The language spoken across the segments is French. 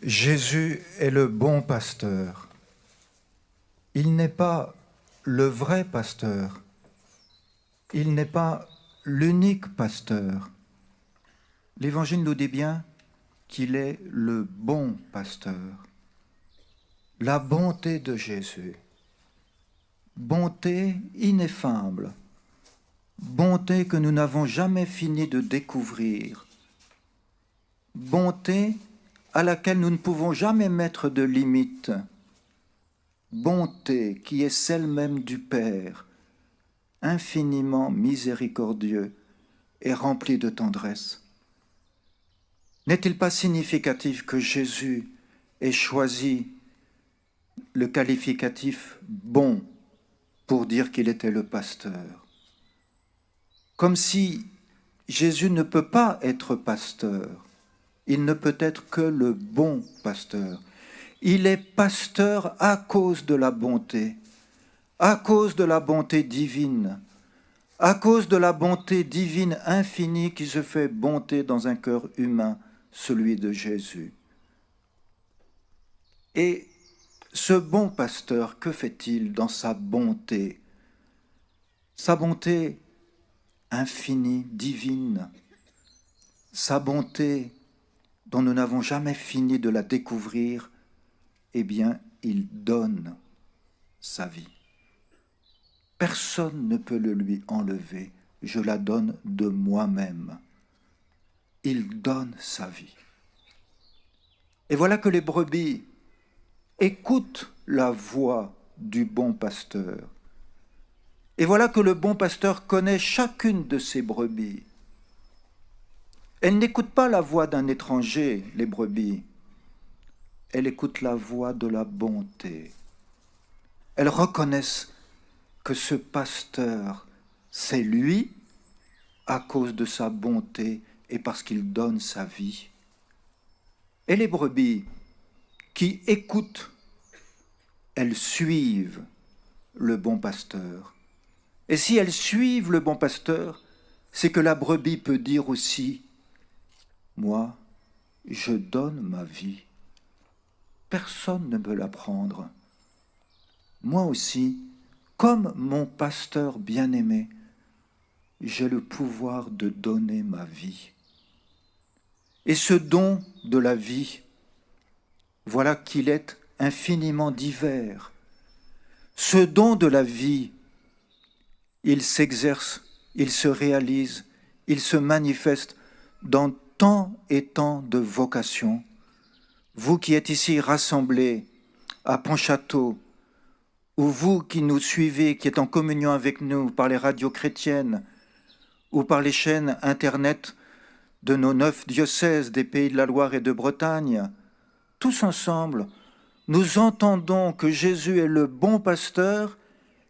Jésus est le bon pasteur. Il n'est pas le vrai pasteur. Il n'est pas l'unique pasteur. L'Évangile nous dit bien qu'il est le bon pasteur. La bonté de Jésus. Bonté ineffable. Bonté que nous n'avons jamais fini de découvrir. Bonté à laquelle nous ne pouvons jamais mettre de limite. Bonté qui est celle même du Père, infiniment miséricordieux et rempli de tendresse. N'est-il pas significatif que Jésus ait choisi le qualificatif « bon » pour dire qu'il était le pasteur? Comme si Jésus ne peut pas être pasteur. Il ne peut être que le bon pasteur. Il est pasteur à cause de la bonté divine, à cause de la bonté divine infinie qui se fait bonté dans un cœur humain, celui de Jésus. Et ce bon pasteur, que fait-il dans sa bonté? Sa bonté infinie, divine, sa bonté dont nous n'avons jamais fini de la découvrir, eh bien, il donne sa vie. Personne ne peut le lui enlever. Je la donne de moi-même. Il donne sa vie. Et voilà que les brebis écoutent la voix du bon pasteur. Et voilà que le bon pasteur connaît chacune de ses brebis. Elles n'écoutent pas la voix d'un étranger, les brebis. Elles écoutent la voix de la bonté. Elles reconnaissent que ce pasteur, c'est lui, à cause de sa bonté et parce qu'il donne sa vie. Et les brebis qui écoutent, elles suivent le bon pasteur. Et si elles suivent le bon pasteur, c'est que la brebis peut dire aussi, moi, je donne ma vie. Personne ne peut la prendre. Moi aussi, comme mon pasteur bien-aimé, j'ai le pouvoir de donner ma vie. Et ce don de la vie, voilà qu'il est infiniment divers. Ce don de la vie, il s'exerce, il se réalise, il se manifeste dans tant et tant de vocations. Vous qui êtes ici rassemblés à Pontchâteau, ou vous qui nous suivez, qui êtes en communion avec nous par les radios chrétiennes ou par les chaînes Internet de nos 9 diocèses des Pays de la Loire et de Bretagne, tous ensemble, nous entendons que Jésus est le bon pasteur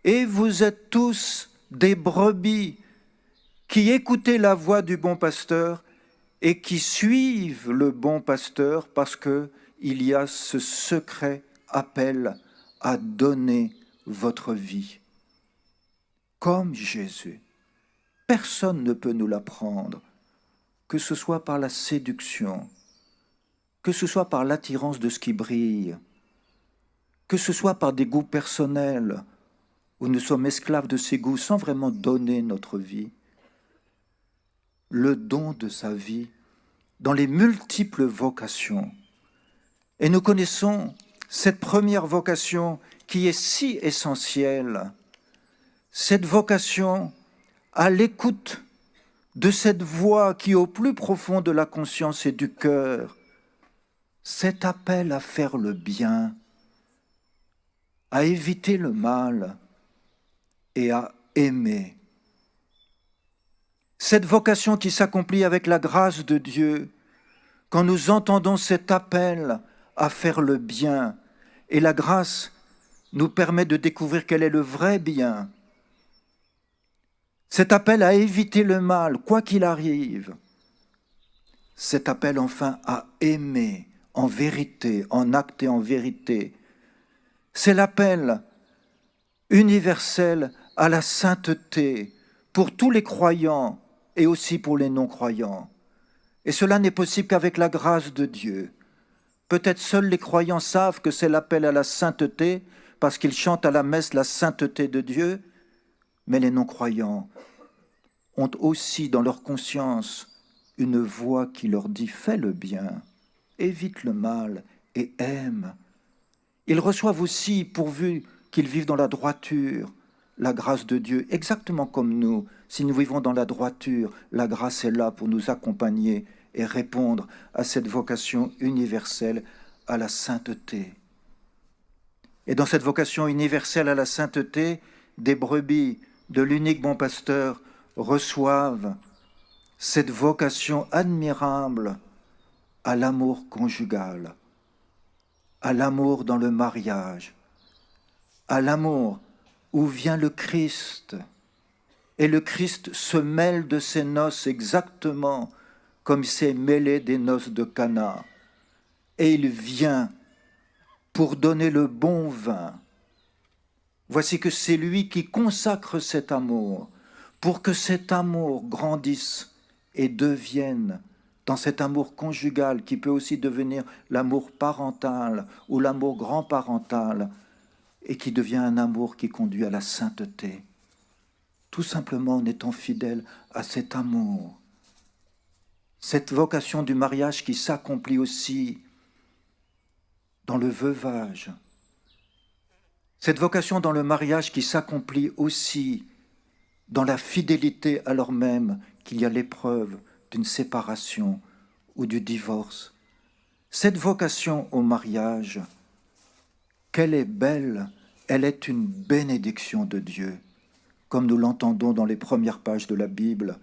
et vous êtes tous des brebis qui écoutez la voix du bon pasteur et qui suivent le bon pasteur parce qu'il y a ce secret appel à donner votre vie. Comme Jésus, personne ne peut nous l'apprendre, que ce soit par la séduction, que ce soit par l'attirance de ce qui brille, que ce soit par des goûts personnels, où nous sommes esclaves de ces goûts sans vraiment donner notre vie. Le don de sa vie dans les multiples vocations. Et nous connaissons cette première vocation qui est si essentielle, cette vocation à l'écoute de cette voix qui est au plus profond de la conscience et du cœur, cet appel à faire le bien, à éviter le mal et à aimer. Cette vocation qui s'accomplit avec la grâce de Dieu, quand nous entendons cet appel à faire le bien, et la grâce nous permet de découvrir quel est le vrai bien. Cet appel à éviter le mal, quoi qu'il arrive. Cet appel enfin à aimer en vérité, en acte et en vérité. C'est l'appel universel à la sainteté pour tous les croyants et aussi pour les non-croyants. Et cela n'est possible qu'avec la grâce de Dieu. Peut-être seuls les croyants savent que c'est l'appel à la sainteté, parce qu'ils chantent à la messe la sainteté de Dieu, mais les non-croyants ont aussi dans leur conscience une voix qui leur dit « fais le bien, évite le mal et aime ». Ils reçoivent aussi, pourvu qu'ils vivent dans la droiture, la grâce de Dieu, exactement comme nous. Si nous vivons dans la droiture, la grâce est là pour nous accompagner et répondre à cette vocation universelle à la sainteté. Et dans cette vocation universelle à la sainteté, des brebis de l'unique bon pasteur reçoivent cette vocation admirable à l'amour conjugal, à l'amour dans le mariage, à l'amour où vient le Christ. Et le Christ se mêle de ses noces exactement comme il s'est mêlé des noces de Cana. Et il vient pour donner le bon vin. Voici que c'est lui qui consacre cet amour, pour que cet amour grandisse et devienne, dans cet amour conjugal qui peut aussi devenir l'amour parental ou l'amour grand-parental, et qui devient un amour qui conduit à la sainteté, tout simplement en étant fidèle à cet amour. Cette vocation du mariage qui s'accomplit aussi dans le veuvage, cette vocation dans le mariage qui s'accomplit aussi dans la fidélité alors même qu'il y a l'épreuve d'une séparation ou du divorce. Cette vocation au mariage, qu'elle est belle, elle est une bénédiction de Dieu, comme nous l'entendons dans les premières pages de la Bible,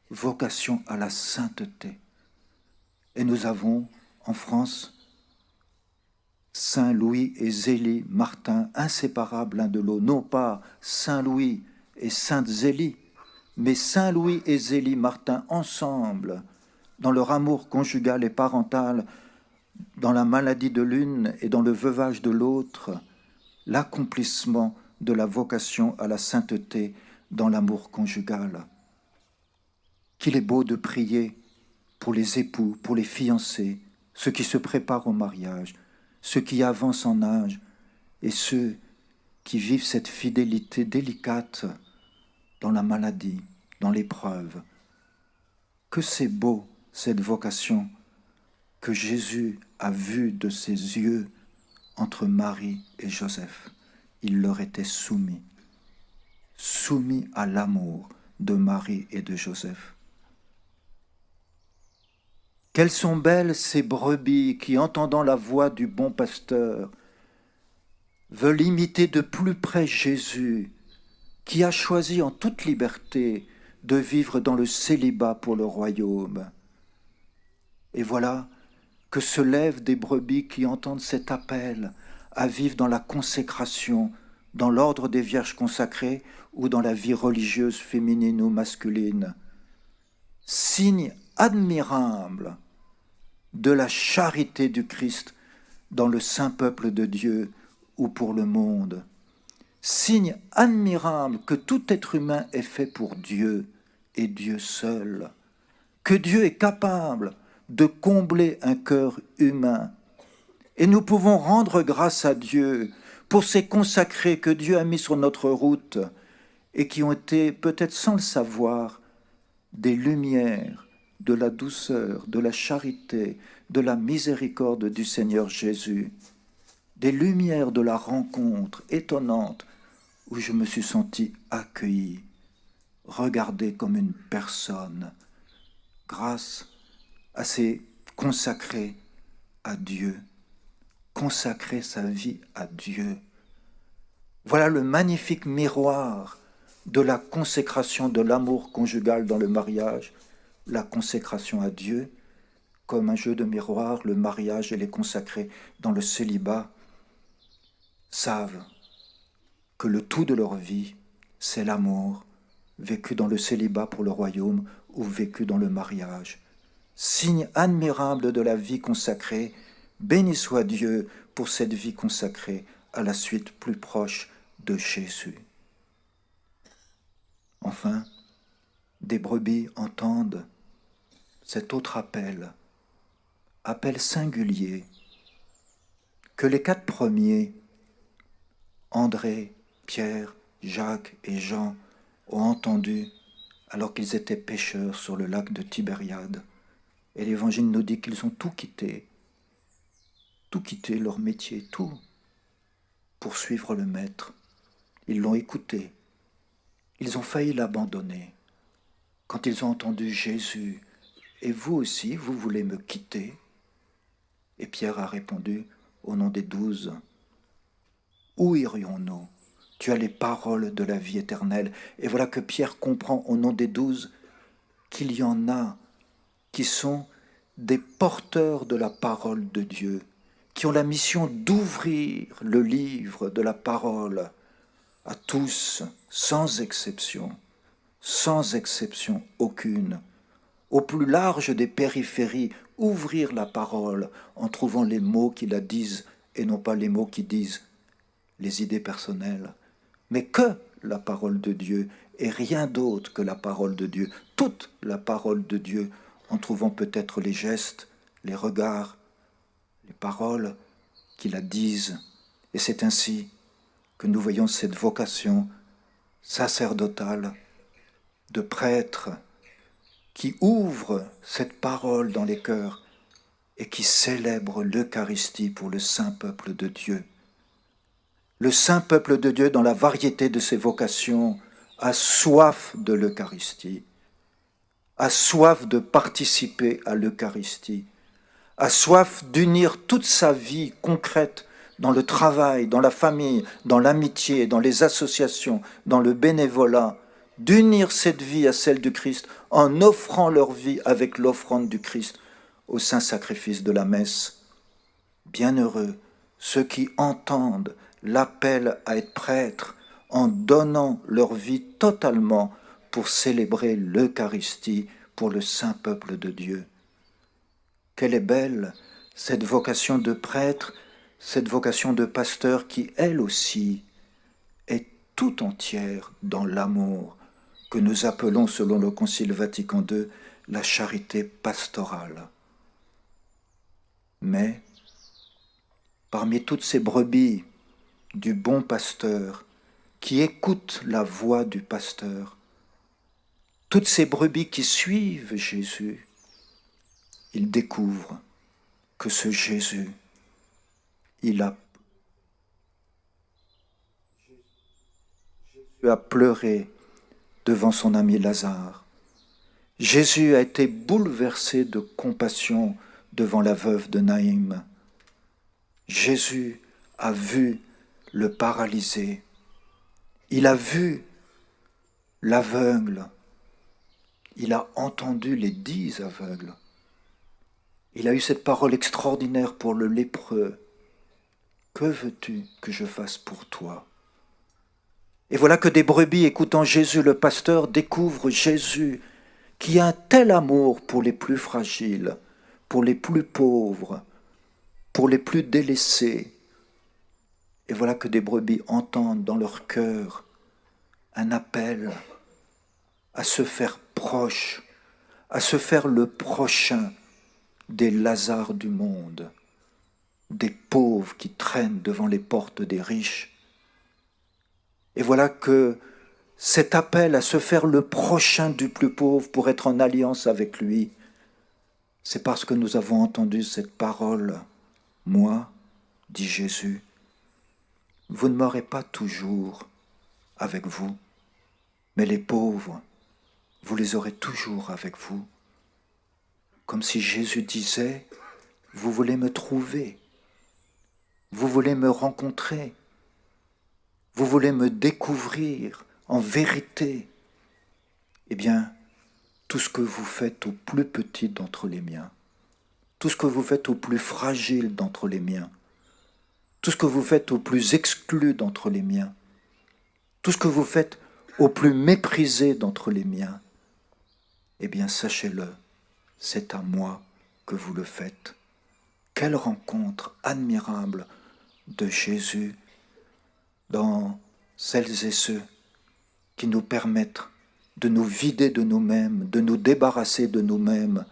vocation à la sainteté. Et nous avons en France Saint Louis et Zélie Martin, inséparables l'un de l'autre, non pas Saint Louis et Sainte Zélie, mais Saint Louis et Zélie Martin ensemble, dans leur amour conjugal et parental, dans la maladie de l'une et dans le veuvage de l'autre, l'accomplissement de la vocation à la sainteté dans l'amour conjugal. Qu'il est beau de prier pour les époux, pour les fiancés, ceux qui se préparent au mariage, ceux qui avancent en âge et ceux qui vivent cette fidélité délicate dans la maladie, dans l'épreuve. Que c'est beau cette vocation que Jésus a vue de ses yeux entre Marie et Joseph. Il leur était soumis à l'amour de Marie et de Joseph. Quelles sont belles ces brebis qui, entendant la voix du bon pasteur, veulent imiter de plus près Jésus, qui a choisi en toute liberté de vivre dans le célibat pour le royaume. Et voilà que se lèvent des brebis qui entendent cet appel à vivre dans la consécration, dans l'ordre des vierges consacrées ou dans la vie religieuse féminine ou masculine. Signe admirable de la charité du Christ dans le saint peuple de Dieu ou pour le monde. Signe admirable que tout être humain est fait pour Dieu et Dieu seul, que Dieu est capable de combler un cœur humain. Et nous pouvons rendre grâce à Dieu pour ces consacrés que Dieu a mis sur notre route et qui ont été, peut-être sans le savoir, des lumières de la douceur, de la charité, de la miséricorde du Seigneur Jésus, des lumières de la rencontre étonnante où je me suis senti accueilli, regardé comme une personne, grâce à ces consacrés à Dieu, consacrer sa vie à Dieu. Voilà le magnifique miroir de la consécration de l'amour conjugal dans le mariage, la consécration à Dieu, comme un jeu de miroir, le mariage et les consacrés dans le célibat savent que le tout de leur vie, c'est l'amour, vécu dans le célibat pour le royaume ou vécu dans le mariage. Signe admirable de la vie consacrée, béni soit Dieu pour cette vie consacrée à la suite plus proche de Jésus. Enfin, des brebis entendent cet autre appel singulier que les 4 premiers, André, Pierre, Jacques et Jean, ont entendu alors qu'ils étaient pêcheurs sur le lac de Tibériade. Et l'Évangile nous dit qu'ils ont tout quitté leur métier, tout, pour suivre le Maître. Ils l'ont écouté. Ils ont failli l'abandonner. Quand ils ont entendu Jésus, « Et vous aussi, vous voulez me quitter ?» Et Pierre a répondu, au nom des 12, « Où irions-nous ? Tu as les paroles de la vie éternelle. » Et voilà que Pierre comprend au nom des 12 qu'il y en a qui sont des porteurs de la parole de Dieu, qui ont la mission d'ouvrir le livre de la parole à tous, sans exception aucune, au plus large des périphéries, ouvrir la parole en trouvant les mots qui la disent et non pas les mots qui disent les idées personnelles, mais que la parole de Dieu et rien d'autre que la parole de Dieu, toute la parole de Dieu, en trouvant peut-être les gestes, les regards, les paroles qui la disent. Et c'est ainsi que nous voyons cette vocation sacerdotale de prêtre qui ouvre cette parole dans les cœurs et qui célèbre l'Eucharistie pour le saint peuple de Dieu. Le saint peuple de Dieu, dans la variété de ses vocations, a soif de l'Eucharistie, a soif de participer à l'Eucharistie, a soif d'unir toute sa vie concrète dans le travail, dans la famille, dans l'amitié, dans les associations, dans le bénévolat, d'unir cette vie à celle du Christ en offrant leur vie avec l'offrande du Christ au saint sacrifice de la messe. Bienheureux ceux qui entendent l'appel à être prêtres en donnant leur vie totalement pour célébrer l'Eucharistie pour le saint peuple de Dieu. Quelle est belle cette vocation de prêtre, cette vocation de pasteur qui, elle aussi, est tout entière dans l'amour que nous appelons, selon le Concile Vatican II, la charité pastorale. Mais, parmi toutes ces brebis du bon pasteur qui écoutent la voix du pasteur, toutes ces brebis qui suivent Jésus, ils découvrent que ce Jésus, il a pleuré devant son ami Lazare. Jésus a été bouleversé de compassion devant la veuve de Naïm. Jésus a vu le paralysé. Il a vu l'aveugle. Il a entendu les 10 aveugles. Il a eu cette parole extraordinaire pour le lépreux. Que veux-tu que je fasse pour toi ? Et voilà que des brebis, écoutant Jésus le pasteur, découvrent Jésus qui a un tel amour pour les plus fragiles, pour les plus pauvres, pour les plus délaissés. Et voilà que des brebis entendent dans leur cœur un appel à se faire proche, à se faire le prochain des Lazare du monde, des pauvres qui traînent devant les portes des riches. Et voilà que cet appel à se faire le prochain du plus pauvre pour être en alliance avec lui, c'est parce que nous avons entendu cette parole. Moi, dit Jésus, vous ne m'aurez pas toujours avec vous, mais les pauvres, vous les aurez toujours avec vous. Comme si Jésus disait, vous voulez me trouver, vous voulez me rencontrer, vous voulez me découvrir en vérité. Eh bien, tout ce que vous faites au plus petit d'entre les miens, tout ce que vous faites au plus fragile d'entre les miens, tout ce que vous faites au plus exclu d'entre les miens, tout ce que vous faites au plus méprisé d'entre les miens, eh bien, sachez-le, c'est à moi que vous le faites. Quelle rencontre admirable de Jésus dans celles et ceux qui nous permettent de nous vider de nous-mêmes, de nous débarrasser de nous-mêmes,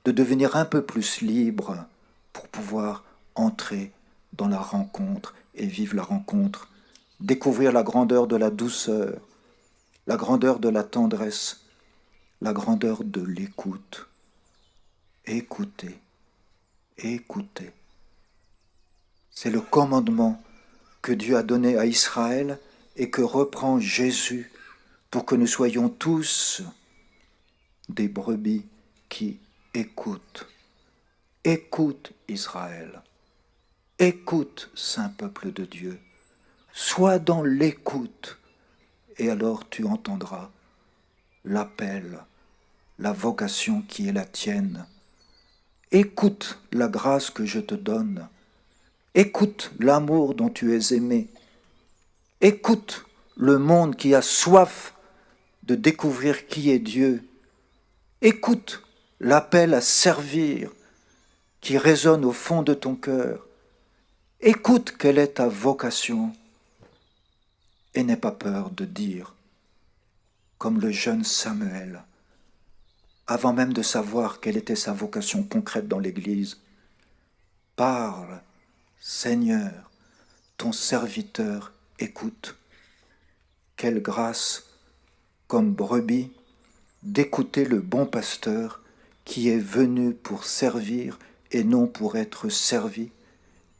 de devenir un peu plus libres pour pouvoir entrer dans la rencontre et vivre la rencontre, découvrir la grandeur de la douceur, la grandeur de la tendresse, la grandeur de l'écoute. Écoutez, écoutez. C'est le commandement que Dieu a donné à Israël et que reprend Jésus pour que nous soyons tous des brebis qui écoutent. Écoute Israël, écoute Saint peuple de Dieu, sois dans l'écoute et alors tu entendras l'appel, la vocation qui est la tienne. Écoute la grâce que je te donne, écoute l'amour dont tu es aimé, écoute le monde qui a soif de découvrir qui est Dieu, écoute l'appel à servir qui résonne au fond de ton cœur. Écoute quelle est ta vocation et n'aie pas peur de dire, comme le jeune Samuel, avant même de savoir quelle était sa vocation concrète dans l'Église, parle, Seigneur, ton serviteur écoute. Quelle grâce, comme brebis, d'écouter le bon pasteur qui est venu pour servir et non pour être servi.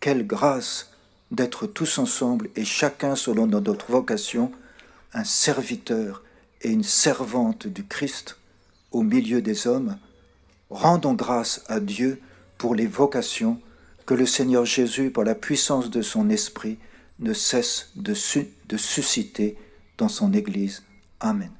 Quelle grâce d'être tous ensemble et chacun selon notre vocation, un serviteur et une servante du Christ au milieu des hommes. Rendons grâce à Dieu pour les vocations que le Seigneur Jésus, par la puissance de son Esprit, ne cesse de susciter dans son Église. Amen.